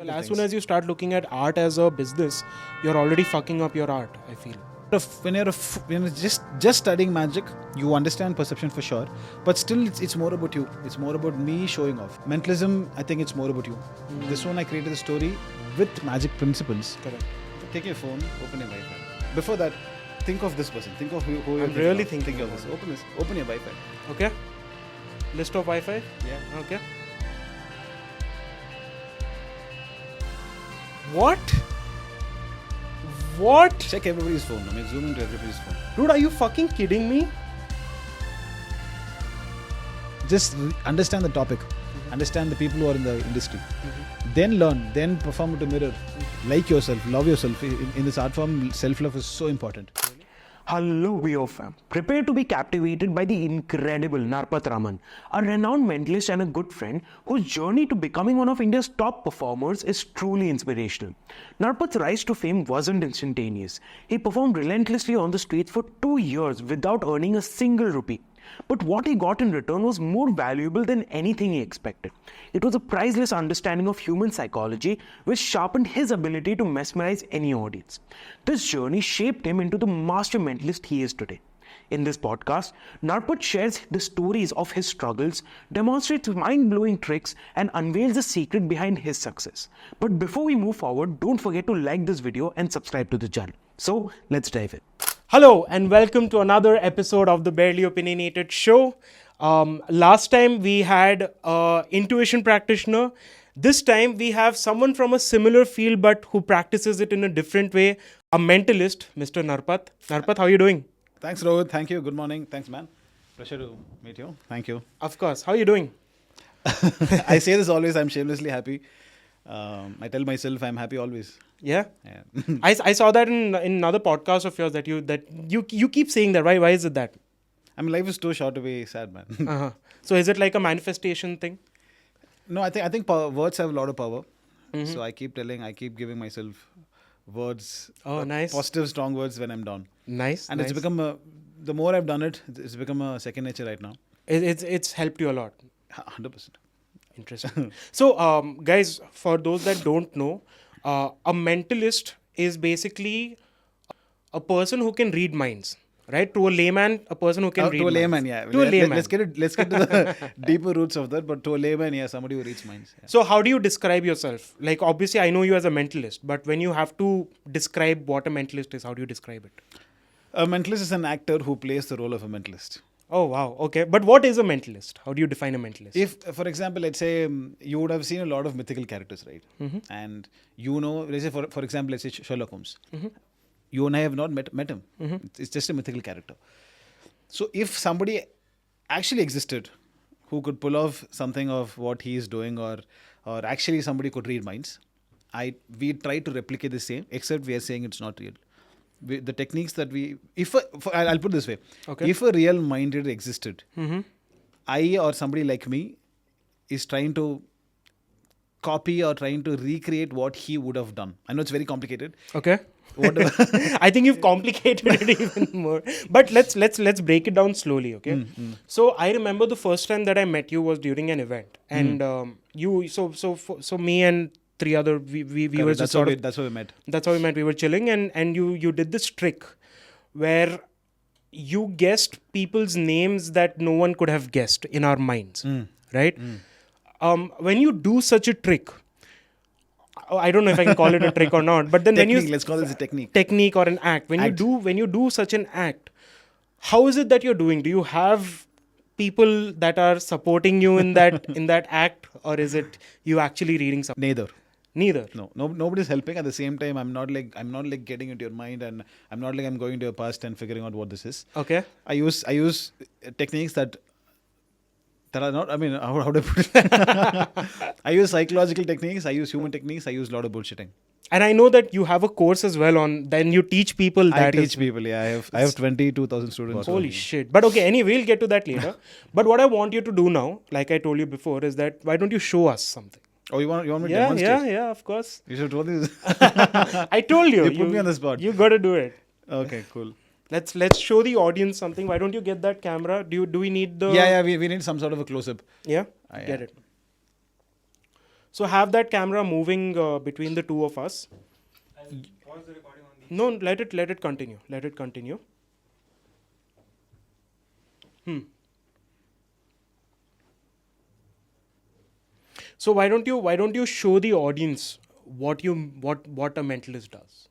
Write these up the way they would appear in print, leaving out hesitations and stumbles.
Well, as soon as you start looking at art as a business, you're already fucking up your art, I feel. When you're just studying magic, you understand perception for sure, but still it's more about you. It's more about me showing off. Mentalism, I think it's more about you. This one I created a story with magic principles. Correct. Take your phone, open your Wi-Fi. Before that, think of this person. Think of who you're I'm really thinking Think of this. Open this. Open your Wi-Fi. Okay. List of Wi-Fi? Yeah. Okay. What? What? Check everybody's phone. I mean, zoom into everybody's phone. Dude, are you fucking kidding me? Just understand the topic. Understand the people who are in the industry. Then learn. Then perform it to mirror. Like yourself. Love yourself. In this art form, self-love is so important. Hello, Vio fam. Prepare to be captivated by the incredible Narpath Raman, a renowned mentalist and a good friend whose journey to becoming one of India's top performers is truly inspirational. Narpath's rise to fame wasn't instantaneous. He performed relentlessly on the streets for 2 years without earning a single rupee. But what he got in return was more valuable than anything he expected. It was a priceless understanding of human psychology which sharpened his ability to mesmerize any audience. This journey shaped him into the master mentalist he is today. In this podcast, Narpath shares the stories of his struggles, demonstrates mind-blowing tricks, and unveils the secret behind his success. But before we move forward, don't forget to like this video and subscribe to the channel. So, let's dive in. Hello and welcome to another episode of the Barely Opinionated Show. Last time we had an intuition practitioner. This time we have someone from a similar field but who practices it in a different way. A mentalist, Mr. Narpath. Narpath, how are you doing? Thanks, Rohit. Thank you. Good morning. Thanks, man. Pleasure to meet you. Thank you. Of course. How are you doing? I say this always. I'm shamelessly happy. I tell myself I'm happy always. Yeah. Yeah. I saw that in another podcast of yours that you keep saying that. Why is it that? I mean, life is too short to be sad, man. Uh-huh. So is it like a manifestation thing? No, I think words have a lot of power. So I keep giving myself words. Oh, nice. Positive, strong words when I'm down. Nice. And nice. it's become the more I've done it, it's become a second nature right now. It's helped you a lot. 100%. Interesting. So, guys, for those that don't know, a mentalist is basically a person who can read minds, right? To a layman, a person who can read To a minds. layman, yeah. To a layman. Let's get to the deeper roots of that. But to a layman, yeah, somebody who reads minds. Yeah. So, how do you describe yourself? Like, obviously, I know you as a mentalist, but when you have to describe what a mentalist is, how do you describe it? A mentalist is an actor who plays the role of a mentalist. Oh, wow. Okay. But what is a mentalist? How do you define a mentalist? If, for example, let's say you would have seen a lot of mythical characters, right? And you know, let's say, for example, let's say Sherlock Holmes. You and I have not met him. It's just a mythical character. So if somebody actually existed who could pull off something of what he is doing or actually somebody could read minds, we try to replicate the same, except we are saying it's not real. The techniques that I'll put it this way. Okay. If a real mind reader existed, I or somebody like me is trying to copy or trying to recreate what he would have done. I know it's very complicated. Okay. I think you've complicated it even more. But let's break it down slowly, okay? So I remember the first time that I met you was during an event, and so me and three other we were just that's how we met. That's how we met. We were chilling, and you did this trick where you guessed people's names that no one could have guessed in our minds, right? When you do such a trick, I don't know if I can call it a trick or not, but then Let's call this a technique or an act. When you do such an act, how is it that you're doing? Do you have people that are supporting you in that act, or is it you actually reading something? Neither. No, nobody's helping. At the same time, I'm not like getting into your mind, and I'm not like I'm going to your past and figuring out what this is. Okay. I use techniques that are not. I mean, how do I put it? I use psychological techniques. I use human techniques. I use a lot of bullshitting. And I know that you have a course as well on. Then you teach people that. I teach people. Yeah, I have 22,000 students. Holy shit! But okay, anyway, we'll get to that later. But what I want you to do now, like I told you before, is that why don't you show us something? Oh, you want me to demonstrate? Yeah, of course. You should have told this. I told you. You put me on the spot. You got to do it. Okay, cool. Let's show the audience something. Why don't you get that camera? Do we need the? Yeah. We need some sort of a close up. Yeah. Yeah. Get it. So have that camera moving between the two of us. Pause the recording on the. No, let it continue. Let it continue. So why don't you show the audience what a mentalist does?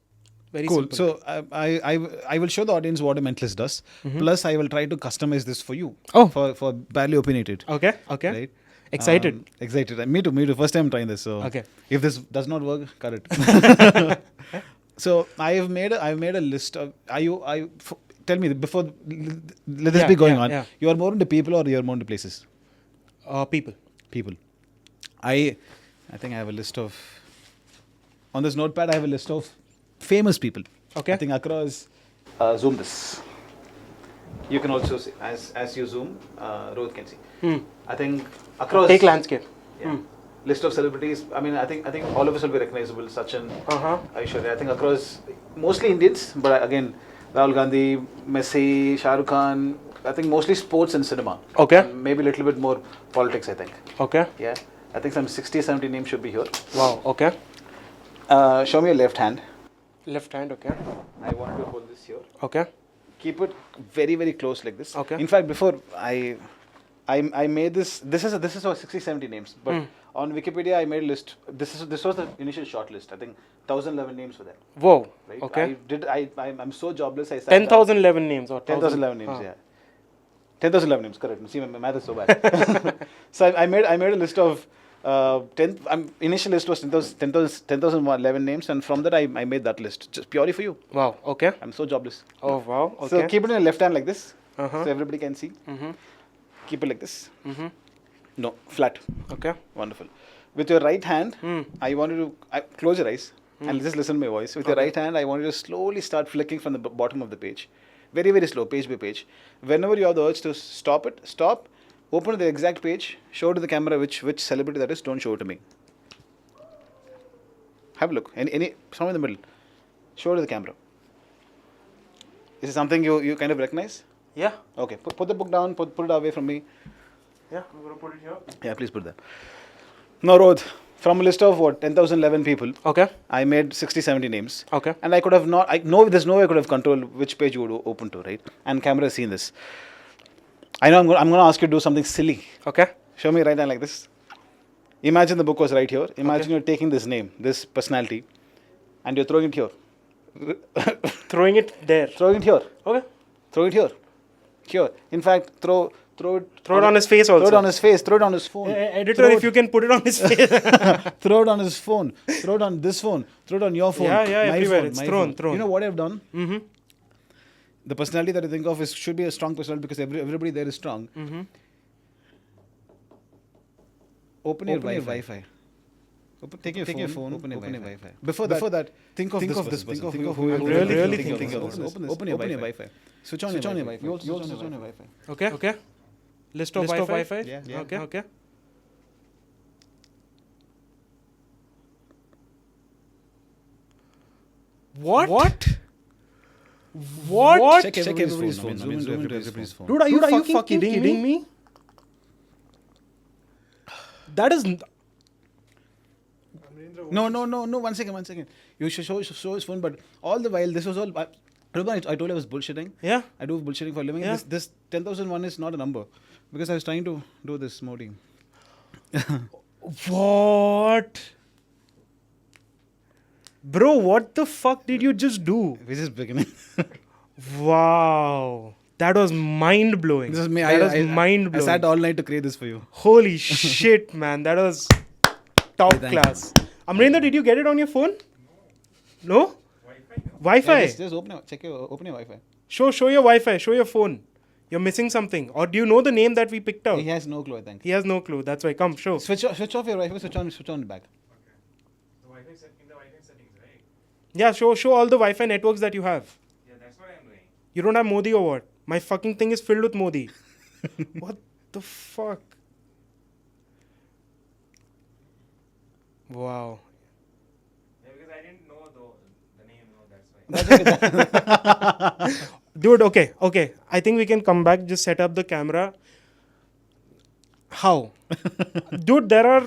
Very Cool. simple. So I will show the audience what a mentalist does. Plus, I will try to customize this for you. Oh. For Barely Opinionated. Okay. Right. Excited. Excited. Me too. First time trying this. So Okay. if this does not work, cut it. So I've made a list of. Tell me before. Let this Yeah, be going yeah, on. yeah. You are more into people or you are more into places? People. People. I think I have a list of. On this notepad, I have a list of famous people. Okay. I think across. Zoom this. You can also see as you zoom. Rohit can see. I think across. Take landscape. Yeah. List of celebrities. I mean, I think all of us will be recognizable. Sachin, Aishwarya. I think across mostly Indians, but again, Rahul Gandhi, Messi, Shah Rukh Khan. I think mostly sports and cinema. Okay. And maybe a little bit more politics. I think. Okay. Yeah. I think some 60, 70 names should be here. Wow. Okay. Show me your left hand. Left hand. Okay. I want to hold this here. Okay. Keep it very, very close like this. Okay. In fact, before I made this. This is 60, 70 names. But on Wikipedia, I made a list. This was the initial short list. I think 1,011 names were there. Whoa. Right? Okay. I'm so jobless. I sat 10,011 names or 10,011 names. Yeah. 10,011 names. Correct. See, my math is so bad. So I made a list of. Initial list was 10,011 names, and from that I made that list just purely for you. Wow. Okay. I'm so jobless. Oh wow. Okay. So keep it in your left hand like this, Uh-huh. so everybody can see. Mm-hmm. Keep it like this. Mm-hmm. No, flat. Okay. Wonderful. With your right hand, I want you to close your eyes and just listen to my voice. With your right hand, I want you to slowly start flicking from the bottom of the page, very very slow, page by page. Whenever you have the urge to stop it, stop. Open the exact page, show to the camera which celebrity that is, don't show it to me. Have a look. Any somewhere in the middle. Show it to the camera. Is it something you kind of recognize? Yeah. Okay. Put the book down, put it away from me. Yeah. I'm gonna put it here. Yeah, please put that. Now, Rohit, from a list of 10,011 people, Okay. I made 60, 70 names. Okay. And I could have not, there's no way I could have controlled which page you would open to, right? And camera has seen this. I know I'm going to ask you to do something silly. Okay. Show me right hand like this. Imagine the book was right here. Imagine you're taking this name, this personality, and you're throwing it here. Throwing it there. Throwing it here. Okay. Throw it here. Here. In fact, throw it. Throw it on his face also. Throw it on his face. Throw it on his phone. Editor, if you can put it on his face. Throw it on his phone. Throw it on this phone. Throw it on your phone. Yeah, my everywhere. phone, It's my thrown. phone. You know what I've done? The personality that I think of should be a strong personality because everybody there is strong. Open your Wi-Fi. Take your phone. Open your Wi-Fi. Before that, think of this person. Think of who I'm you're really thinking thinking of. Open your Wi-Fi. Switch on your Wi-Fi. You also switch on your Wi-Fi. Okay. Okay. List of Wi-Fi. Yeah. Okay. Okay. What? What? Check everybody's phone. Zoom into everybody's phone. Dude, are you fucking kidding me? That is. No. 1 second. You should show his phone, but all the while, this was all. Remember, I told you I was bullshitting? Yeah. I do bullshitting for a living. Yeah. This 10,001 is not a number because I was trying to do this Modi. What? Bro, what the fuck did you just do? We're just beginning. Wow. That was mind blowing. This is me. That was I mind blowing. sat all night to create this for you. Holy shit, man. That was top Thank class. Amrinder, did you get it on your phone? No? Wi-Fi. Just open your Wi-Fi. Show your Wi-Fi. Show your phone. You're missing something. Or do you know the name that we picked out? He has no clue, I think. He has no clue. That's why. Come, show. Switch off your Wi-Fi. Switch on it back. The Wi-Fi in the Wi-Fi settings, right? Yeah, show all the Wi-Fi networks that you have. Yeah, that's what I'm doing. You don't have Modi or what? My fucking thing is filled with Modi. What the fuck? Wow. Yeah, because I didn't know the name, that's why. Dude, okay. I think we can come back, just set up the camera. How? Dude, there are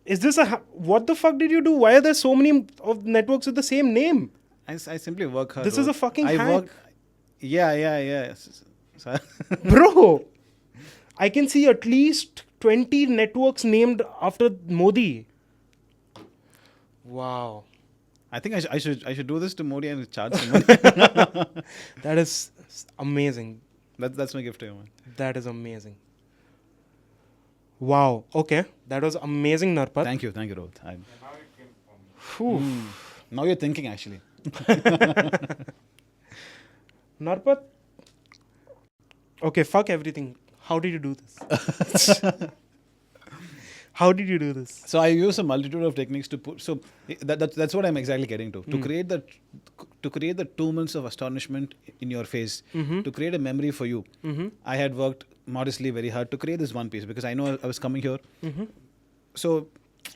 Is this what the fuck did you do? Why are there so many of networks with the same name? I simply work hard. This is a fucking I hack. work. Yeah. So, Bro, I can see at least 20 networks named after Modi. Wow. I think I should do this to Modi and charge some money. That is amazing. That's my gift to you, man. That is amazing. Wow. Okay. That was amazing, Narpath. Thank you, Rohit. Now it came from me. Phew. Now you're thinking actually. Narpath. Okay, fuck everything. How did you do this? How did you do this? So I use a multitude of techniques to put. So that's what I'm exactly getting to. To create the 2 minutes of astonishment in your face. To create a memory for you. I had worked modestly very hard to create this one piece because I know I was coming here. So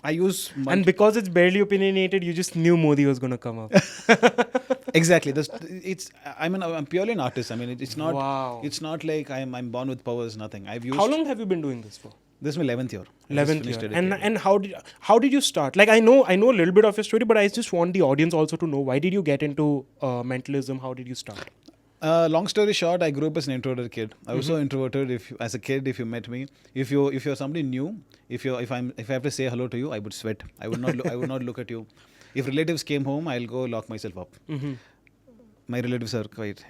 I use And because it's barely opinionated, you just knew Modi was going to come up. exactly. I'm purely an artist. I mean, it's not. Wow. It's not like I'm born with powers. Nothing. I've used. How long have you been doing this for? This is my 11th year. I just 11th finished year. it. And how did you start? Like I know a little bit of your story, but I just want the audience also to know, why did you get into mentalism? How did you start? Long story short, I grew up as an introverted kid. I was so introverted. As a kid, if you met me, if you're somebody new, if I have to say hello to you, I would sweat. I would not look at you. If relatives came home, I'll go lock myself up. My relatives are quite,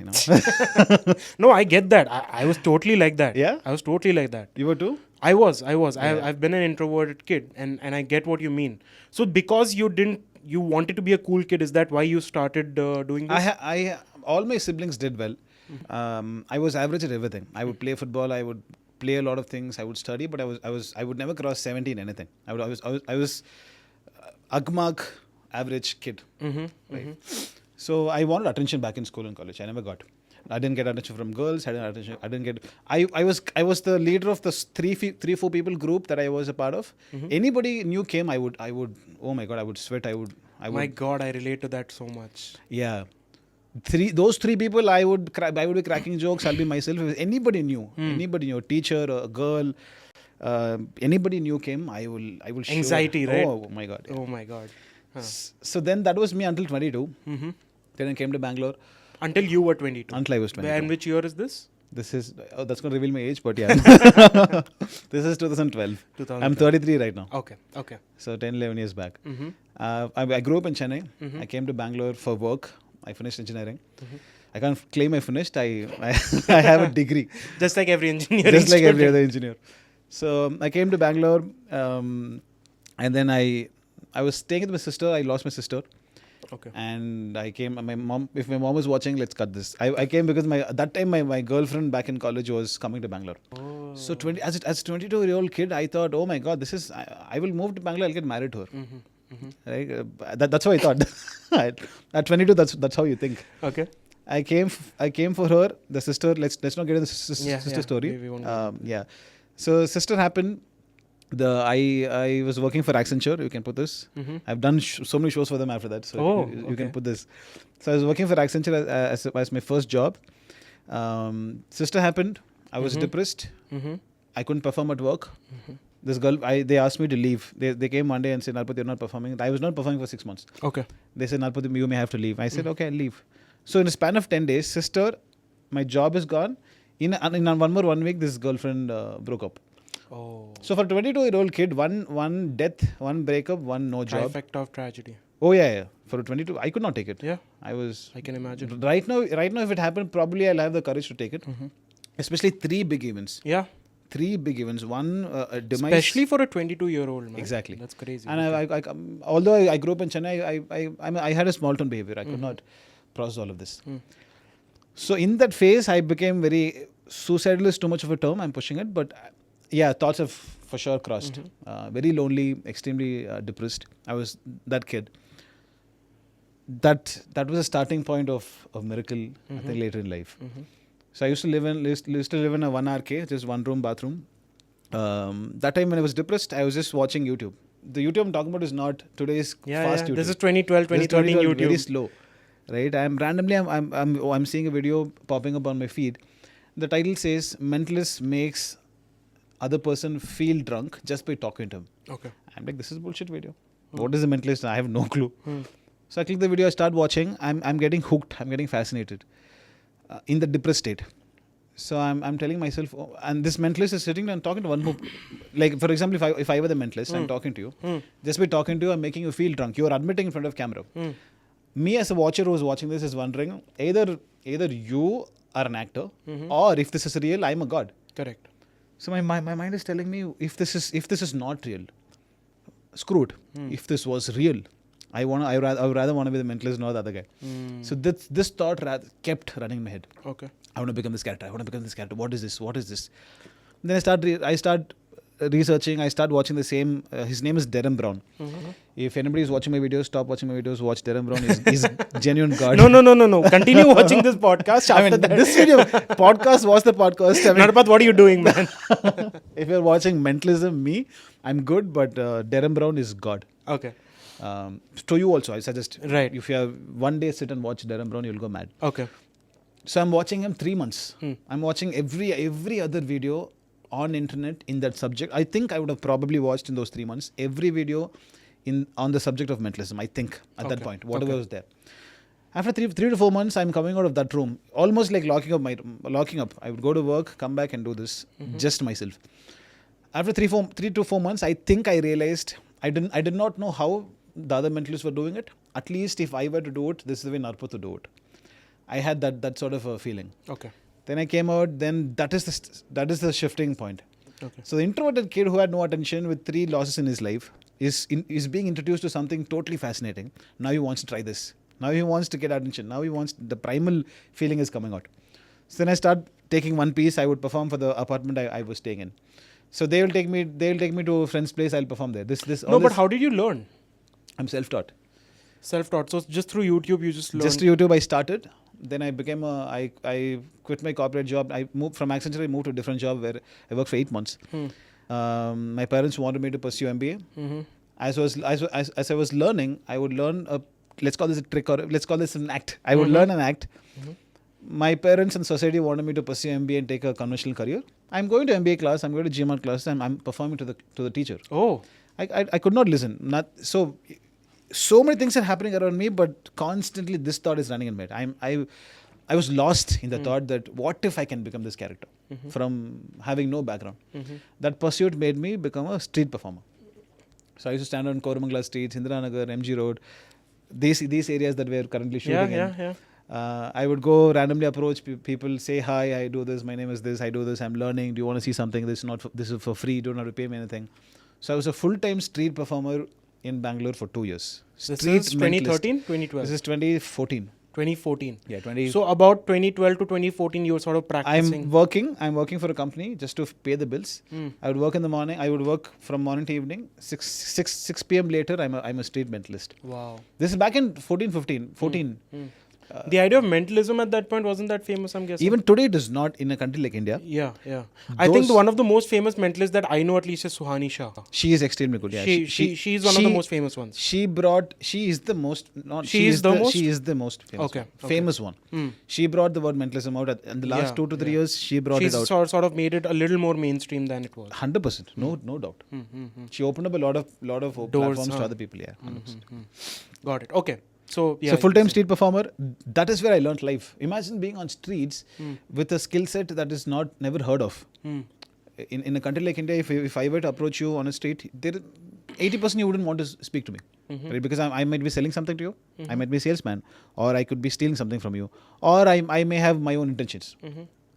No, I get that. I was totally like that. Yeah? I was totally like that. You were too? I was. I've been an introverted kid, and I get what you mean. So because you wanted to be a cool kid, is that why you started doing this? All my siblings did well. I was average at everything. I would play football. I would play a lot of things. I would study, but I would never cross 70 in anything. I was Agmark average kid. Right? So I wanted attention back in school and college. I never got. I didn't get attention from girls. I didn't get. I was the leader of the 4 people group that I was a part of. Anybody new came, I would. Oh my god, I would sweat. I would. My God, I relate to that so much. Yeah. Those 3 people, I would be cracking jokes. I'll be myself. If anybody new, a teacher, a girl, anybody new came, I will. Anxiety, right? Oh my god. Yeah. Oh my God. Huh. So then that was me until 22. Then I came to Bangalore. Until you were 22. Until I was 22. And which year is this? This is that's going to reveal my age, but yeah. This is 2012. 2012. I'm 33 right now. Okay. So 10-11 years back. I grew up in Chennai. I came to Bangalore for work. I finished engineering. I can't claim I finished. I have a degree. Just like every engineer. Just like every other engineer. So I came to Bangalore, and then I was staying with my sister. I lost my sister. Okay. And I came. My mom. If my mom is watching, let's cut this. I came because that time my girlfriend back in college was coming to Bangalore. Oh. So as 22-year-old kid, I thought, oh my god, this is. I will move to Bangalore. I'll get married to her. Right? That's what I thought. At 22, that's how you think. Okay. I came for her. The sister. Let's not get into the sister story. We won't Yeah. So sister happened. I was working for Accenture. You can put this. I've done so many shows for them after that. So you can put this. So I was working for Accenture as my first job. Sister happened. I was depressed. I couldn't perform at work. This girl, they asked me to leave. They came one day and said, Narpath, you're not performing. I was not performing for 6 months. Okay. They said, Narpath, you may have to leave. I said, okay, I'll leave. So in a span of 10 days, sister, my job is gone. In 1 week, this girlfriend broke up. Oh. So for a 22-year-old kid, one death, one breakup, one no job. Trifecta of tragedy. Oh yeah. For a 22, I could not take it. Yeah. I can imagine. Right now, if it happened, probably I'll have the courage to take it. Especially 3 big events. Yeah. 3 big events. One, a demise. Especially for a 22-year-old man. Exactly. That's crazy. And although I grew up in Chennai, I had a small town behavior. I could not process all of this. So in that phase, I became very suicidal is too much of a term. I'm pushing it, but yeah, thoughts have for sure crossed. Very lonely, extremely depressed. I was that kid. That was a starting point of miracle. I think later in life. So I used to live in a 1 RK, just 1 room bathroom. That time when I was depressed, I was just watching YouTube. The YouTube I'm talking about is not today's fast YouTube. This is 2012, 2013 YouTube. Very slow, right? I'm seeing a video popping up on my feed. The title says Mentalist makes other person feel drunk just by talking to him. Okay. I'm like, this is bullshit video. What is a mentalist? I have no clue. So I click the video, I start watching. I'm getting hooked. I'm getting fascinated in the depressed state. So I'm telling myself, oh, and this mentalist is sitting and talking to one who, like for example, if I were the mentalist, I'm talking to you. Just by talking to you, I'm making you feel drunk. You're admitting in front of camera. Me as a watcher who's watching this is wondering either you are an actor or if this is real, I'm a god. Correct. So my mind is telling me if this is not real, screw it. If this was real, I would rather want to be the mentalist, not the other guy. So this thought kept running in my head. Okay. I want to become this character. What is this? Then I start researching. I start watching the same. His name is Darren Brown. If anybody is watching my videos, stop watching my videos. Watch Darren Brown. He's genuine god. No. Continue watching this podcast after that. This video podcast was the podcast. Narpath, what are you doing, man? If you're watching mentalism, I'm good, but Darren Brown is god. Okay. To you also, I suggest. Right. If you have one day sit and watch Darren Brown, you'll go mad. Okay. So I'm watching him 3 months. I'm watching every other video on internet in that subject. I think I would have probably watched in those 3 months every video on the subject of mentalism. I think at that point, whatever was there. After 3 to 4 months, I'm coming out of that room, almost like locking up. I would go to work, come back and do this just myself. After 3 to 4 months, I think I realized I did not know how the other mentalists were doing it. At least if I were to do it, this is the way Narpath would do it. I had that sort of a feeling. Okay. Then I came out. Then that is the shifting point. Okay. So the introverted kid who had no attention with 3 losses in his life is being introduced to something totally fascinating. Now he wants to try this. Now he wants to get attention. Now he wants the primal feeling is coming out. So then I start taking one piece. I would perform for the apartment I was staying in. So they will take me to a friend's place. I'll perform there. But how did you learn? I'm self-taught. Self-taught. So just through YouTube, you just learned. Just through YouTube, I started. Then I became I quit my corporate job. I moved from Accenture. I moved to a different job where I worked for 8 months. My parents wanted me to pursue MBA. As I was learning, I would learn let's call this a trick or let's call this an act. I would learn an act. My parents and society wanted me to pursue MBA and take a conventional career. I'm going to MBA class. I'm going to GMR class, and I'm performing to the teacher. Oh. I could not listen. So many things are happening around me, but constantly this thought is running in my head. I was lost in the thought that what if I can become this character from having no background. That pursuit made me become a street performer. So I used to stand on Koramangala streets, Indiranagar, MG Road, these areas that we're currently shooting in. I would go randomly approach people, say hi, I do this, my name is this, I do this, I'm learning, do you want to see something? This is for free, you don't have to pay me anything. So I was a full-time street performer in Bangalore for 2 years. This is 2013, 2012? This is 2014. 2014. Yeah, 20. So about 2012 to 2014, you were sort of practicing. I'm working for a company just to pay the bills. I would work in the morning. I would work from morning to evening. 6 p.m. later, I'm a street mentalist. Wow. This is back in 14. The idea of mentalism at that point wasn't that famous, I'm guessing. Even today, it is not in a country like India. Yeah. I think one of the most famous mentalists that I know at least is Suhani Shah. She is extremely good. Yeah, she's one of the most famous ones. She is the most famous. Famous one. She brought the word mentalism out in the last 2 to 3 years. She brought it out. She's sort of made it a little more mainstream than it was. 100%. No doubt. She opened up a lot of platforms to other people. Yeah. 100%. Got it. Okay. So full-time street performer, that is where I learned life. Imagine being on streets with a skill set that is never heard of. In a country like India, if I were to approach you on a street, 80% you wouldn't want to speak to me. Right? Because I might be selling something to you, I might be a salesman, or I could be stealing something from you, or I may have my own intentions.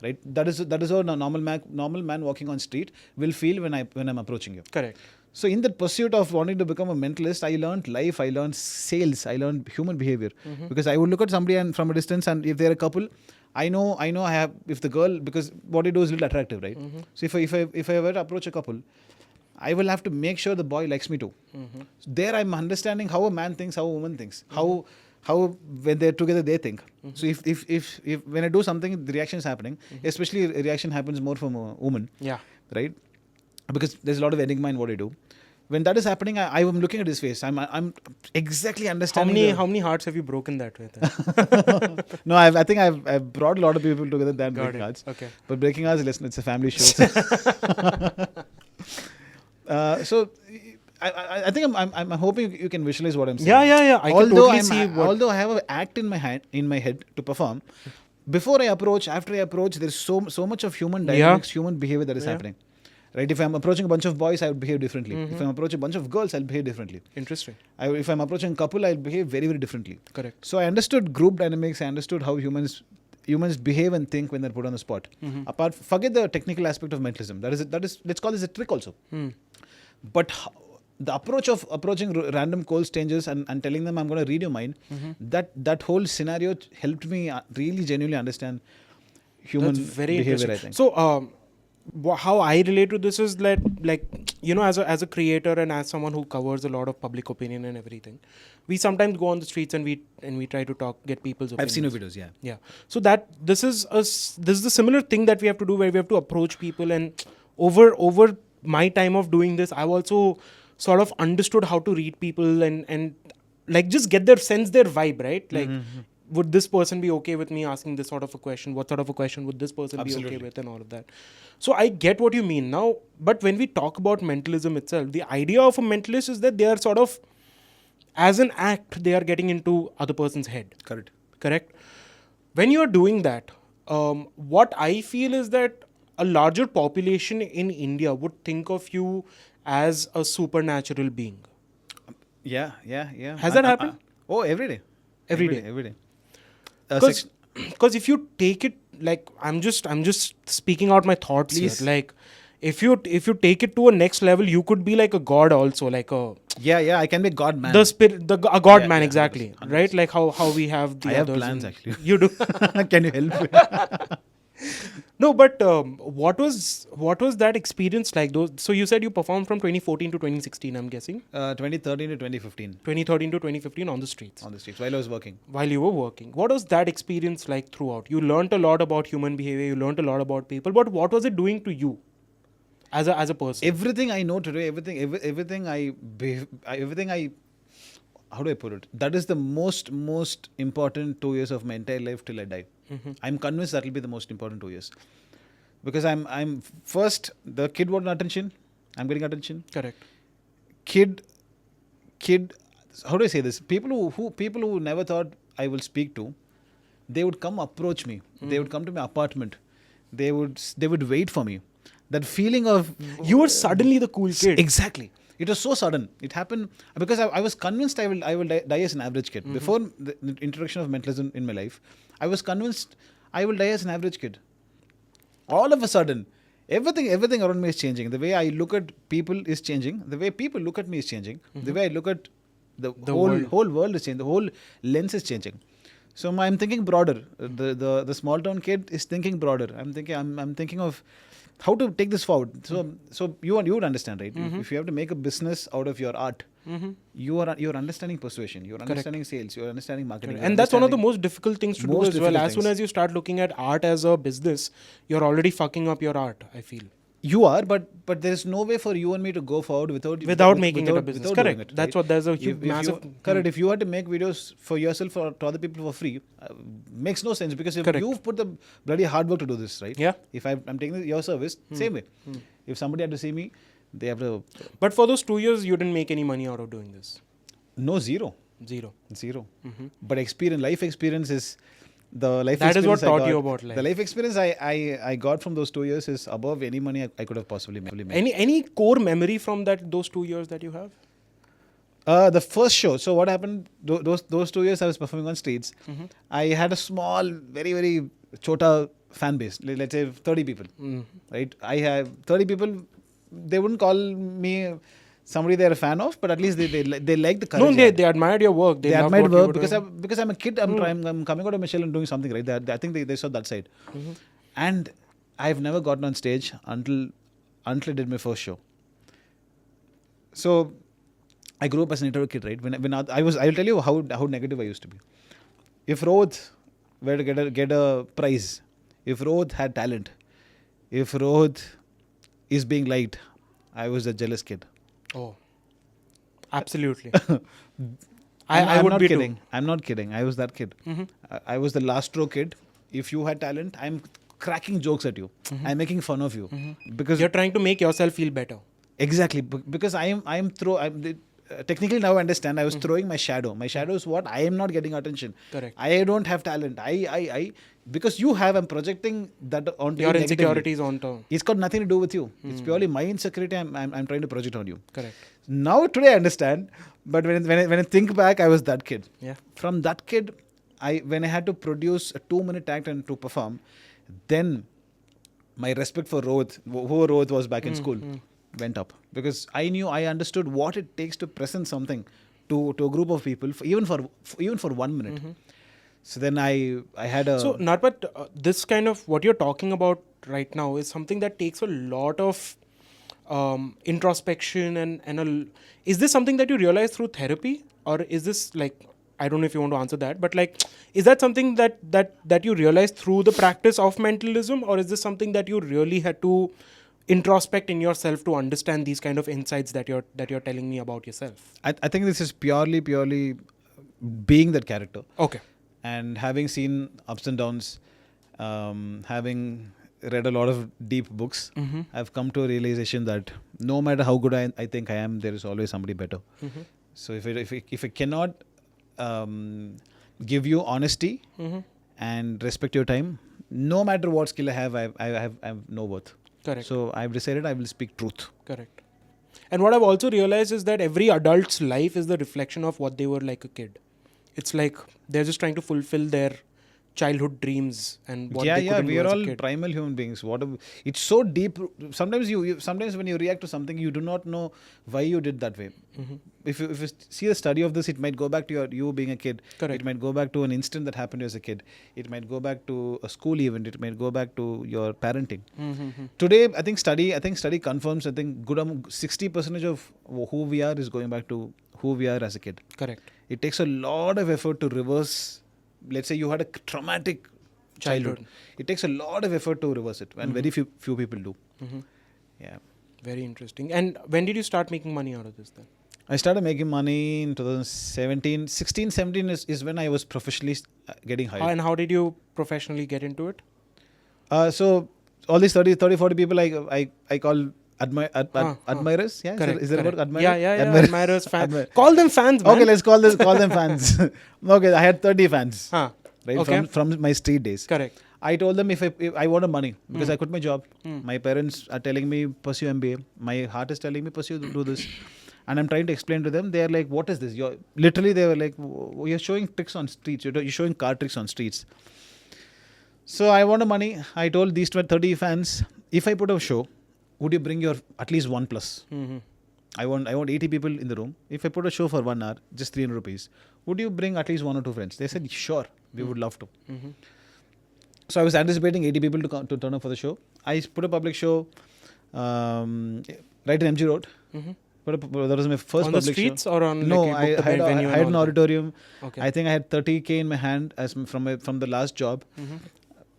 Right? That is how a normal man walking on street will feel when I'm approaching you. Correct. So in that pursuit of wanting to become a mentalist, I learned life, I learned sales, I learned human behavior. Because I would look at somebody and from a distance, and if they're a couple, I know I have, if the girl, because what I do is a little attractive, right? So if I were to approach a couple, I will have to make sure the boy likes me too. So there I'm understanding how a man thinks, how a woman thinks, how when they're together they think. So if when I do something, the reaction is happening. Especially a reaction happens more from a woman. Yeah. Right? Because there's a lot of enigma in what I do. when that is happening, I am looking at his face. I'm exactly understanding. How many hearts have you broken that way? Then? No, I think I've brought a lot of people together than Got breaking it. hearts. Okay. But breaking hearts, listen, it's a family show. So I think I'm hoping you can visualize what I'm saying. Yeah. I can totally see what. Although I have an act in my head to perform, before I approach, after I approach, there's so much of human dynamics, human behavior that is happening. Right? If I'm approaching a bunch of boys, I would behave differently. If I'm approaching a bunch of girls, I'll behave differently. Interesting. If I'm approaching a couple, I'll behave very, very differently. Correct. So I understood group dynamics. I understood how humans behave and think when they're put on the spot. Forget the technical aspect of mentalism. That is let's call this a trick also. But the approach of approaching random cold strangers and telling them I'm going to read your mind, that whole scenario helped me really genuinely understand human That's very behavior, interesting. I think. So, how I relate to this is that, like, you know, as a creator and as someone who covers a lot of public opinion and everything, we sometimes go on the streets and we try to get people's opinions. I've seen your videos, yeah. Yeah. So this is the similar thing that we have to do, where we have to approach people, and over my time of doing this, I've also sort of understood how to read people and like just get their vibe, right? Like, would this person be okay with me asking this sort of a question? What sort of a question would this person be okay with, and all of that? So I get what you mean now. But when we talk about mentalism itself, the idea of a mentalist is that they are sort of, as an act, they are getting into other person's head. Correct? When you are doing that, what I feel is that a larger population in India would think of you as a supernatural being. Yeah. Has that happened? Oh, every day. Every day. Because if you take it, like, I'm just speaking out my thoughts here. Like, if you take it to a next level, you could be like a god also, like a I can be God man. the spirit, a god man, 100%. exactly, right? Like how we have the I have others plans, and- actually. You do. Can you help? No, but what was that experience like? So you said you performed from 2014 to 2016, I'm guessing. 2013 to 2015 2013 to 2015 on the streets. on the streets while I was working. While you were working, what was that experience like throughout? You learnt a lot about human behavior, you learnt a lot about people, but what was it doing to you as a person? Everything I know today, everything I how do I put it? That is the most important 2 years of my entire life till I die. I'm convinced that will be the most important 2 years, because I'm first, the kid wanted attention. I'm getting attention. Correct. Kid. How do I say this? People who never thought I will speak to, they would come approach me. They would come to my apartment. They would wait for me. That feeling of You were suddenly the cool kid. Exactly. It was so sudden. It happened because I was convinced I will die as an average kid. Before the introduction of mentalism in my life, I was convinced I will die as an average kid. All of a sudden, everything around me is changing. The way I look at people is changing. The way people look at me is changing. The way I look at the whole world is changing. The whole lens is changing. So I'm thinking broader. The small town kid is thinking broader. I'm thinking of how to take this forward. So you would understand, right? If you have to make a business out of your art, you're understanding persuasion, you're understanding sales, you're understanding marketing. And that's one of the most difficult things to do Most as well. difficult As soon things. as you start looking at art as a business, you're already fucking up your art, I feel. You are, but there is no way for you and me to go forward without making it a business. without doing Correct. it, That's right? what there's a huge, If massive. correct. If you had to make videos for yourself or to other people for free, makes no sense, because if Correct. you've put the bloody hard work to do this, right? Yeah. If I'm taking your service, same way. If somebody had to see me, they have to. But for those 2 years, you didn't make any money out of doing this. No, zero. But life experience is the life. That is what experience I taught got- you about life. The life experience I got from those 2 years is above any money I could have possibly made. Any core memory from those 2 years that you have? The first show. So what happened? Those 2 years I was performing on streets. I had a small, very very chota fan base. Let's say 30 people. Right? I have 30 people. They wouldn't call me somebody they're a fan of, but at least they like the courage. No, they admired your work. They loved admired what you work were doing. because I'm a kid. I'm coming out of my shell and doing something, right? I think they saw that side. And I've never gotten on stage until I did my first show. So I grew up as an introvert kid, right? I'll tell you how negative I used to be. If Rohit were to get a prize, if Rohit had talent, if Rohit is being liked, I was a jealous kid. Oh. Absolutely. I'm I would not be kidding. too. I'm not kidding. I was that kid. I was the last row kid. If you had talent, I'm cracking jokes at you. I'm making fun of you because You're trying to make yourself feel better. exactly because technically now I understand. I was throwing my shadow. My shadow is what I am not getting attention. Correct. I don't have talent. I because you have. I'm projecting that onto Your you negatively. insecurities on top. It's got nothing to do with you. It's purely my insecurity. I'm trying to project on you. Correct. Now today I understand, but when I think back, I was that kid. Yeah. From that kid, when I had to produce a 2-minute act and to perform, then my respect for Rohit, who Rohit was back in school, went up because I understood what it takes to present something to a group of people, even for 1 minute. So then I had a So, Narpath, this kind of what you're talking about right now is something that takes a lot of introspection and is this something that you realize through therapy, or is this like, I don't know if you want to answer that, but like, is that something that you realize through the practice of mentalism, or is this something that you really had to introspect in yourself to understand these kind of insights that you're telling me about yourself? I think this is purely being that character. Okay. And having seen ups and downs, having read a lot of deep books, I've come to a realization that no matter how good I think I am, there is always somebody better. So if I cannot give you honesty and respect your time, no matter what skill I have, I have no worth. Correct. So I've decided I will speak truth. Correct. And what I've also realized is that every adult's life is the reflection of what they were like a kid. It's like they're just trying to fulfill their childhood dreams and what they couldn't we do are as a all kid. primal human beings. It's so deep. Sometimes sometimes when you react to something, you do not know why you did that way. If you see a study of this, it might go back to you being a kid. Correct. It might go back to an instant that happened to you as a kid. It might go back to a school event. It might go back to your parenting. Today, I think study confirms. I think 60% of who we are is going back to who we are as a kid. Correct. It takes a lot of effort to reverse. Let's say you had a traumatic childhood. It takes a lot of effort to reverse it, and very few people do. Yeah. Very interesting. And when did you start making money out of this then? I started making money in 2017. 16, 17 is when I was professionally getting hired. And how did you professionally get into it? So all these 30, 40 people I call admirers. Yeah, Correct. is there a word? Correct. Admirer? Yeah. Admirer. Admirers, fans. Admirer. Call them fans, man. Okay, let's call them fans. Okay, I had 30 fans. Huh. Right, Okay. from my street days. Correct. I told them if I wanted money because I quit my job. My parents are telling me pursue MBA. My heart is telling me do this. And I'm trying to explain to them. They're like, what is this? They were like, you're showing tricks on streets. You're showing card tricks on streets. So I wanted money. I told these 30 fans, if I put a show, would you bring your at least one plus? I want 80 people in the room. If I put a show for 1 hour, just 300 rupees, would you bring at least 1 or 2 friends? They said, sure, we would love to. So I was anticipating 80 people to turn up for the show. I put a public show right in MG Road. That was my first On public the streets show. or on No, like I had venue and an all that? auditorium. Okay. I think I had 30K in my hand from the last job.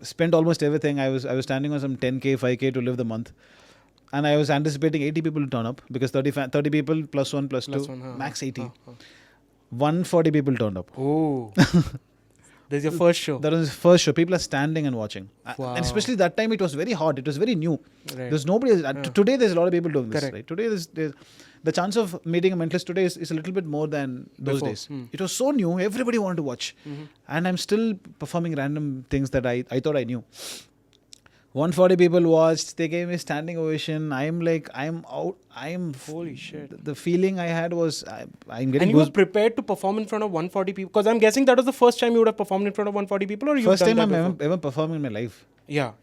Spent almost everything. I was standing on some 10K, 5K to live the month. And I was anticipating 80 people to turn up because 30 people plus 1 plus 2, max 80. 140 people turned up. Oh. This is your first show. That was the first show. People are standing and watching. Wow. And especially that time, it was very hot. It was very new. Right. There's nobody. Today, there's a lot of people doing this. Correct. Right? Today, there's the chance of meeting a mentalist today is a little bit more than those Before. days. It was so new. Everybody wanted to watch. And I'm still performing random things that I thought I knew. 140 people watched. They gave me standing ovation. I'm out. Holy shit. The feeling I had was I'm getting And you were goosebumps. prepared to perform in front of 140 people? Because I'm guessing that was the first time you would have performed in front of 140 people, or you've First done time that I'm before? ever performing in my life. Yeah.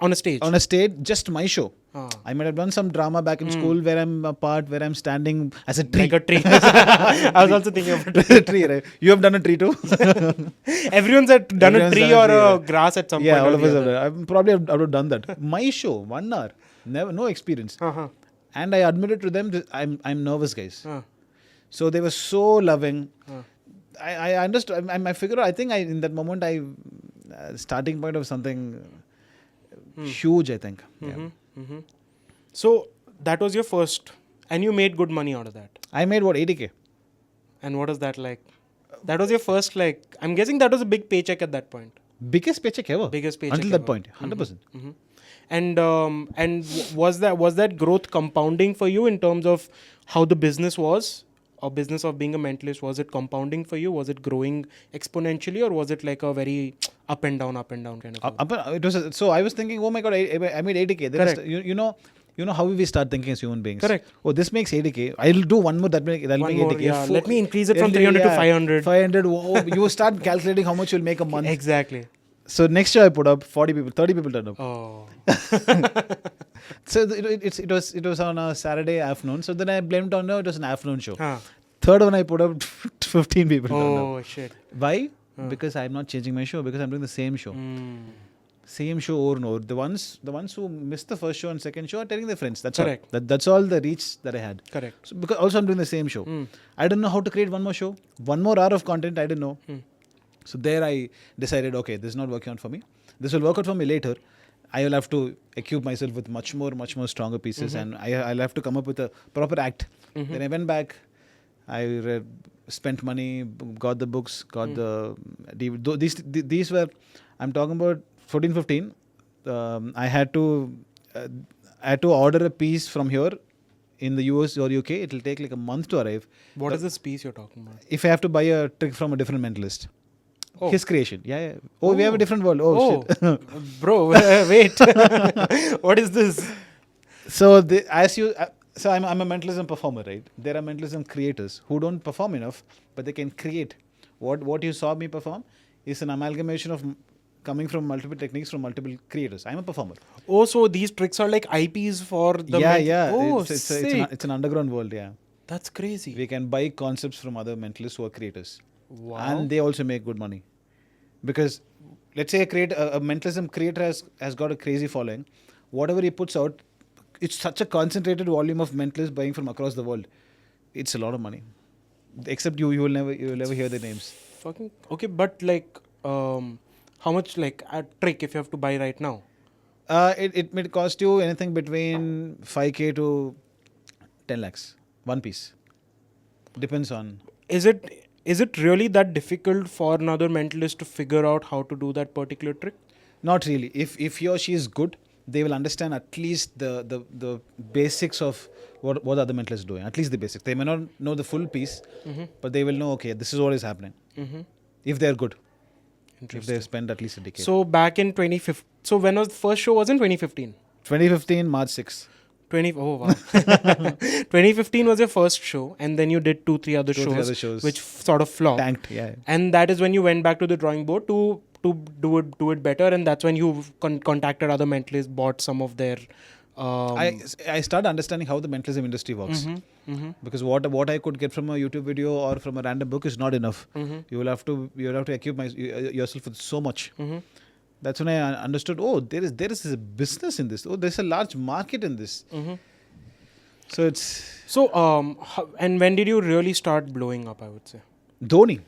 On a stage. On a stage, just my show. Ah. I might have done some drama back in school where I'm standing as a tree. Like a tree. I was also thinking of A tree, right? You have done a tree too? Everyone's done a Everyone's tree done a or a tree, grass at some Yeah, point. all or of the us other. have. I would have done that. My show, 1 hour, no experience. And I admitted to them that I'm nervous, guys. So they were so loving. I understood. I figured out. I think in that moment starting point of something huge. I think. Yeah. So that was your first And you made good money out of that. I made what, 80K? And what was that like? That was your first, like, I'm guessing that was a big paycheck at that point. Biggest paycheck ever. Biggest paycheck Until ever. that point, 100%. And was that growth compounding for you in terms of how the business was, or business of being a mentalist? Was it compounding for you? Was it growing exponentially, or was it like a very up and down kind of? It was so I was thinking, oh my god, I made 80K. Then Correct. You know how we start thinking as human beings. Correct. Oh, this makes 80K. I'll do one more that'll make One more, 80K. yeah. Let me increase it from 300 to 500. 500. Oh, you start calculating how much you'll make a month. Exactly. So next year I put up 40 people, 30 people turned up. Oh. So it was on a Saturday afternoon. So then I blamed on it was an afternoon show. Huh. Third one I put up 15 people turned up. Oh shit. Why? Because I'm not changing my show. Because I'm doing the same show. Same show over and over. The ones who missed the first show and second show are telling their friends. That's Correct. all. That's all the reach that I had. Correct. So because also I'm doing the same show. I don't know how to create one more show. One more hour of content. I didn't know. So there I decided, okay, this is not working out for me. This will work out for me later. I will have to equip myself with much more stronger pieces, and I'll have to come up with a proper act. Then I went back. I read, spent money, got the books, got the DVD. These were, I'm talking about 14, 15. I had to order a piece from here in the US or UK. It will take like a month to arrive. What is this piece you're talking about? If I have to buy a trick from a different mentalist. Oh. His creation. Yeah. Oh, we have a different world. Oh, shit. Bro, wait. What is this? So I'm a mentalism performer, right? There are mentalism creators who don't perform enough, but they can create. What you saw me perform is an amalgamation of coming from multiple techniques from multiple creators. I'm a performer. Oh, so these tricks are like IPs for the Yeah. Oh, It's an underground world. Yeah. That's crazy. We can buy concepts from other mentalists who are creators. Wow. And they also make good money. Because let's say a mentalism creator has got a crazy following. Whatever he puts out, it's such a concentrated volume of mentalists buying from across the world. It's a lot of money. Except you will never hear their names. Fucking okay, but like how much like a trick if you have to buy right now? It may cost you anything between 5K to 10 lakhs. One piece. Depends on. Is it really that difficult for another mentalist to figure out how to do that particular trick? Not really. If he or she is good, they will understand at least the basics of what the other mentalist is doing. At least the basics. They may not know the full piece, but they will know, okay, this is what is happening. If they're good. If they spend at least a decade. So back in 2015. So when was the first show? Was in 2015? 2015, March 6th. Oh wow. 2015 was your first show, and then you did 2-3 other shows, which sort of flopped. Tanked, yeah. And that is when you went back to the drawing board to do it better, and that's when you contacted other mentalists, bought some of their. I started understanding how the mentalism industry works. Because what I could get from a YouTube video or from a random book is not enough. You will have to equip yourself with so much. That's when I understood. Oh, there is a business in this. Oh, there's a large market in this. So it's and when did you really start blowing up? I would say Dhoni.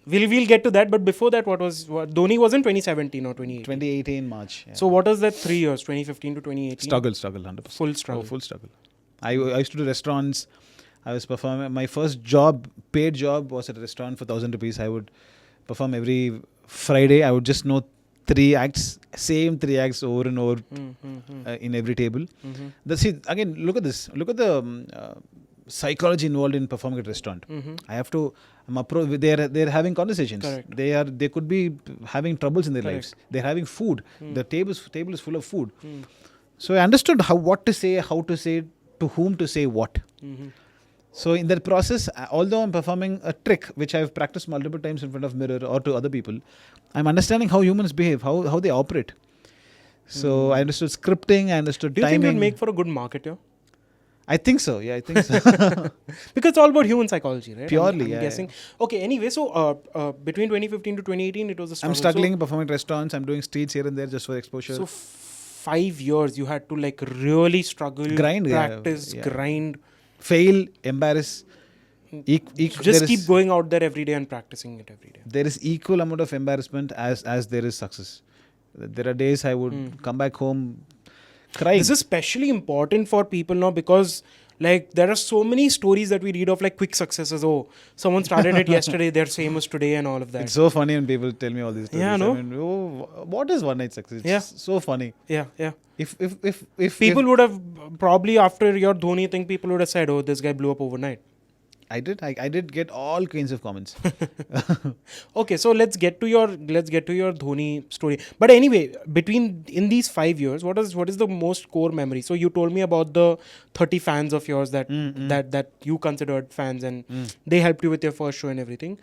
We'll get to that, but before that, what Dhoni was in 2017 or 2018? 2018 March. Yeah. So what was that 3 years, 2015 to 2018? Struggle, 100%. Full struggle. Oh, full struggle. I used to do restaurants. I was performing. My first paid job was at a restaurant for 1,000 rupees. I would perform every Friday. I would just know 3 acts, same 3 acts over and over in every table. Again, look at this. Look at the psychology involved in performing at a restaurant. They're having conversations. Correct. They could be having troubles in their lives. They're having food. The table is full of food. So I understood what to say, how to say, to whom to say what. So in that process, although I'm performing a trick which I've practiced multiple times in front of mirror or to other people, I'm understanding how humans behave, how they operate. So I understood scripting, I understood timing. Do you think you'd make for a good marketer? I think so. Yeah, I think so. Because it's all about human psychology, right? Purely, I'm guessing. Okay, anyway, so between 2015 to 2018, it was a struggle. I'm struggling performing at restaurants. I'm doing streets here and there just for exposure. So 5 years you had to like really struggle, practice, grind. Fail, embarrass. Just keep going out there every day and practicing it every day. There is equal amount of embarrassment as there is success. There are days I would come back home crying. This is especially important for people now because Like there are so many stories that we read of like quick successes. Oh, someone started it yesterday, they're famous today, and all of that. It's so funny when people tell me all these stories. Yeah, no? I mean, oh, what is one night success? It's Yeah. so funny. Yeah, yeah. If People would have probably after your Dhoni thing, people would have said, "Oh, this guy blew up overnight." I did get all kinds of comments. Okay, so let's get to your Dhoni story. But anyway, in these 5 years, what is the most core memory? So you told me about the 30 fans of yours that you considered fans, and they helped you with your first show and everything.